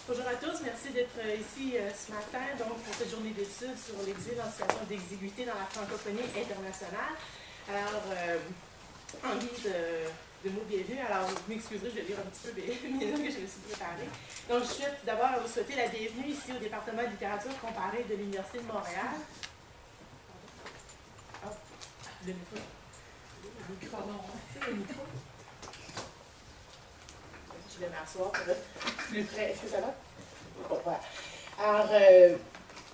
Bonjour à tous, merci d'être ici ce matin donc, pour cette journée d'études sur l'exil en situation d'exiguïté dans la francophonie internationale. Alors, en guise de mots bienvenus, alors vous m'excuserez, je vais lire un petit peu mes notes que je me suis préparées. Donc, je souhaite tout d'abord vous souhaiter la bienvenue ici au département de littérature comparée de l'Université de Montréal. Oh, le micro. Le micro, pardon, c'est le micro. Je vais m'asseoir pour être plus près. Est-ce que ça va? Bon, voilà. Alors,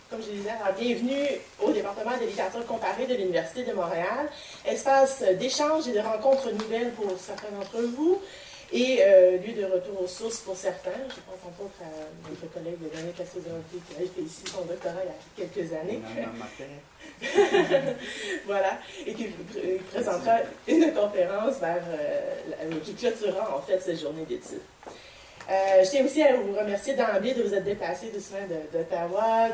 comme je disais, bienvenue au département de littérature comparée de l'Université de Montréal, espace d'échange et de rencontres nouvelles pour certains d'entre vous et lieu de retour aux sources pour certains. Je pense entre autres à notre collègue Daniel Cassiodorante qui a fait ici son doctorat il y a quelques années. Voilà, et qui présentera une conférence qui clôturera en fait cette journée d'études. Je tiens aussi à vous remercier d'emblée de vous être déplacés tout souvent d'Ottawa,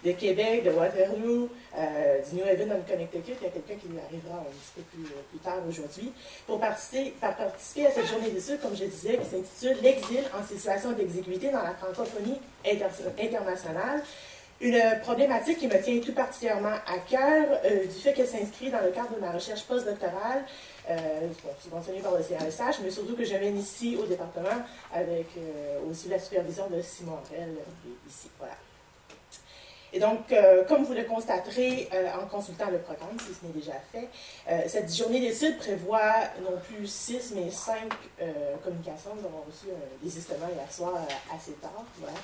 de Québec, de Waterloo, du New Haven dans le Connecticut. Il y a quelqu'un qui arrivera un petit peu plus tard aujourd'hui pour participer à cette journée d'études, comme je disais, qui s'intitule « L'exil en situation d'exiguïté dans la francophonie internationale ». Une problématique qui me tient tout particulièrement à cœur du fait qu'elle s'inscrit dans le cadre de ma recherche postdoctorale, subventionnée par le CRSH, mais surtout que je viens ici au département avec aussi la supervision de Simon Morel ici. Voilà. Et donc, comme vous le constaterez en consultant le programme, si ce n'est déjà fait, cette journée d'études prévoit non plus 6, mais 5 communications. Nous avons reçu des ajustements hier soir assez tard. Voilà.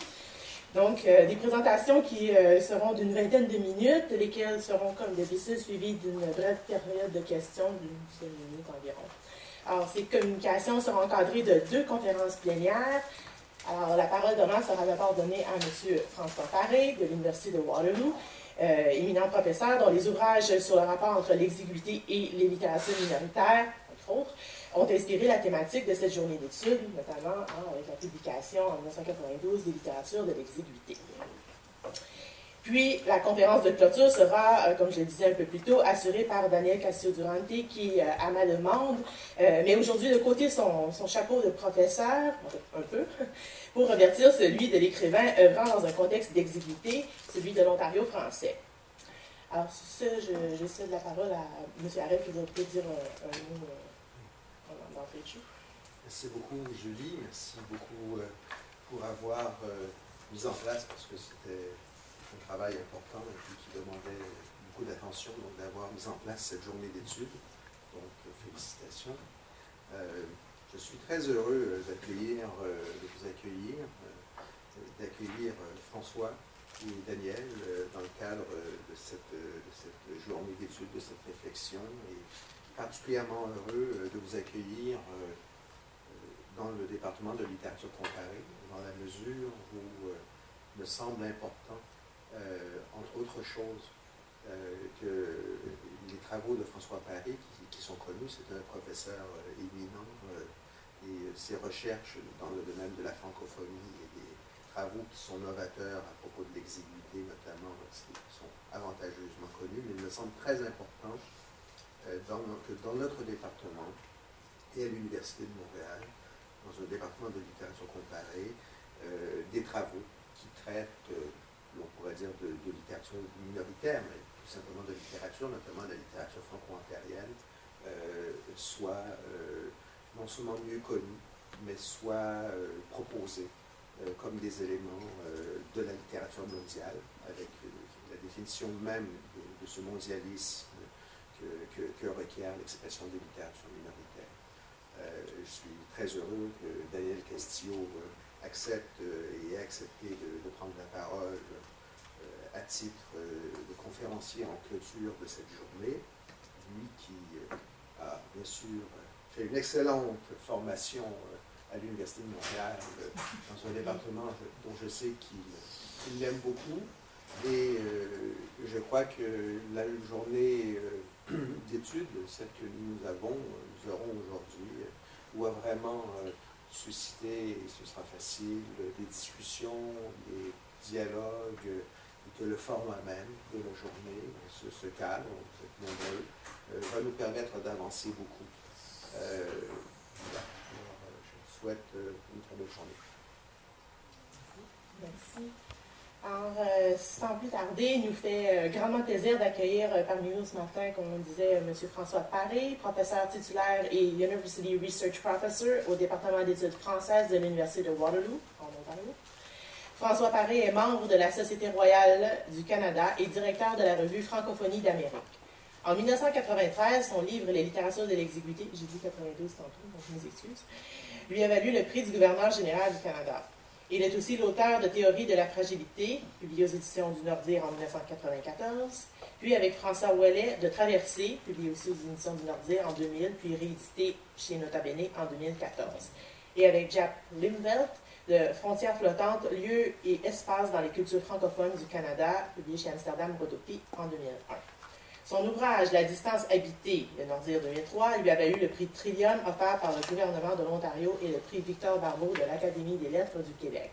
Donc, des présentations qui seront d'une vingtaine de minutes, lesquelles seront, comme d'habitude, suivies d'une brève période de questions d'une dizaine de minutes environ. Alors, ces communications seront encadrées de 2 conférences plénières. Alors, la parole d'honneur sera d'abord donnée à M. François Paré, de l'Université de Waterloo, éminent professeur dont les ouvrages sur le rapport entre l'exiguïté et les littératures minoritaires, entre autres, ont inspiré la thématique de cette journée d'études, notamment avec la publication en 1992 des littératures de l'exiguïté. Puis, la conférence de clôture sera, comme je le disais un peu plus tôt, assurée par Daniel Cassiodorante, qui, à ma demande, met aujourd'hui de côté son chapeau de professeur, un peu, pour revêtir celui de l'écrivain œuvrant dans un contexte d'exiguïté, celui de l'Ontario français. Alors, sur ce, je cède la parole à M. Harel, qui va peut-être dire un mot d'entrée de jeu. Merci beaucoup, Julie. Merci beaucoup pour avoir mis en place, parce que c'était un travail important et puis qui demandait beaucoup d'attention, donc d'avoir mis en place cette journée d'études. Donc, félicitations. Je suis très heureux d'accueillir François et Daniel dans le cadre de cette journée d'études, de cette réflexion, et particulièrement heureux de vous accueillir dans le département de littérature comparée, dans la mesure où il me semble important, entre autres choses, que les travaux de François Paré, qui sont connus, c'est un professeur éminent, et ses recherches dans le domaine de la francophonie et des travaux qui sont novateurs à propos de l'exiguïté, notamment, sont avantageusement connus, mais il me semble très important que dans notre département et à l'Université de Montréal, dans un département de littérature comparée, des travaux qui traitent, on pourrait dire, de littérature minoritaire, mais tout simplement de littérature, notamment de la littérature franco-ontarienne, soient non seulement mieux connus, mais soient proposés comme des éléments de la littérature mondiale, avec la définition même de ce mondialisme que requiert l'expression des littératures minoritaires. Je suis très heureux que Daniel Castillo accepte et ait accepté de prendre la parole à titre de conférencier en clôture de cette journée. Lui qui a bien sûr fait une excellente formation à l'Université de Montréal, dans un département dont je sais qu'il l'aime beaucoup. Et je crois que la journée d'études, celle que nous aurons aujourd'hui, va vraiment susciter, et ce sera facile, des discussions, des dialogues, et que le format même de la journée, ce cadre, vous êtes nombreux, va nous permettre d'avancer beaucoup. Voilà. Alors, je souhaite une très belle journée. Merci. Alors, sans plus tarder, il nous fait grandement plaisir d'accueillir parmi nous ce matin, comme on disait, M. François Paré, professeur titulaire et University Research Professor au département d'études françaises de l'Université de Waterloo, en Ontario. François Paré est membre de la Société royale du Canada et directeur de la revue Francophonie d'Amérique. En 1993, son livre « Les littératures de l'exiguïté », j'ai dit 92 tantôt, donc je m'excuse, lui a valu le prix du gouverneur général du Canada. Il est aussi l'auteur de Théorie de la fragilité, publié aux éditions du Nordir en 1994, puis avec François Ouellet de Traversée, publié aussi aux éditions du Nordir en 2000, puis réédité chez Nota Bene en 2014. Et avec Jaap Limvelt de Frontières flottantes, lieux et espaces dans les cultures francophones du Canada, publié chez Amsterdam Rodopi en 2001. Son ouvrage « La distance habitée », le Nordir 2003, lui avait eu le prix Trillium offert par le gouvernement de l'Ontario et le prix Victor Barbeau de l'Académie des lettres du Québec.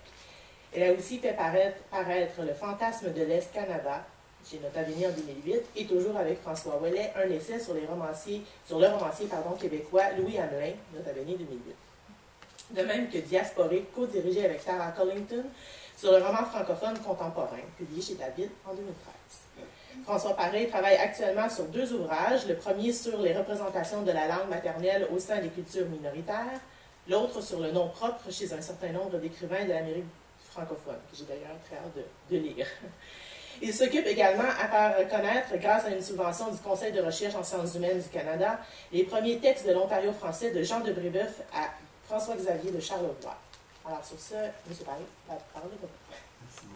Elle a aussi fait paraître Le fantasme de l'Est Canada, chez Nota Bene en 2008, et toujours avec François Ouellet, un essai sur le romancier québécois Louis Hamelin, Nota Bene 2008. De même que Diasporé, co-dirigé avec Tara Collington, sur le roman francophone contemporain, publié chez David en 2013. François Paré travaille actuellement sur 2 ouvrages, le premier sur les représentations de la langue maternelle au sein des cultures minoritaires, l'autre sur le nom propre chez un certain nombre d'écrivains de l'Amérique francophone, que j'ai d'ailleurs très hâte de lire. Il s'occupe également à faire connaître, grâce à une subvention du Conseil de recherche en sciences humaines du Canada, les premiers textes de l'Ontario français de Jean de Brébeuf à François-Xavier de Charlevoix. Alors sur ce, M. Paré, la parole est à vous. Merci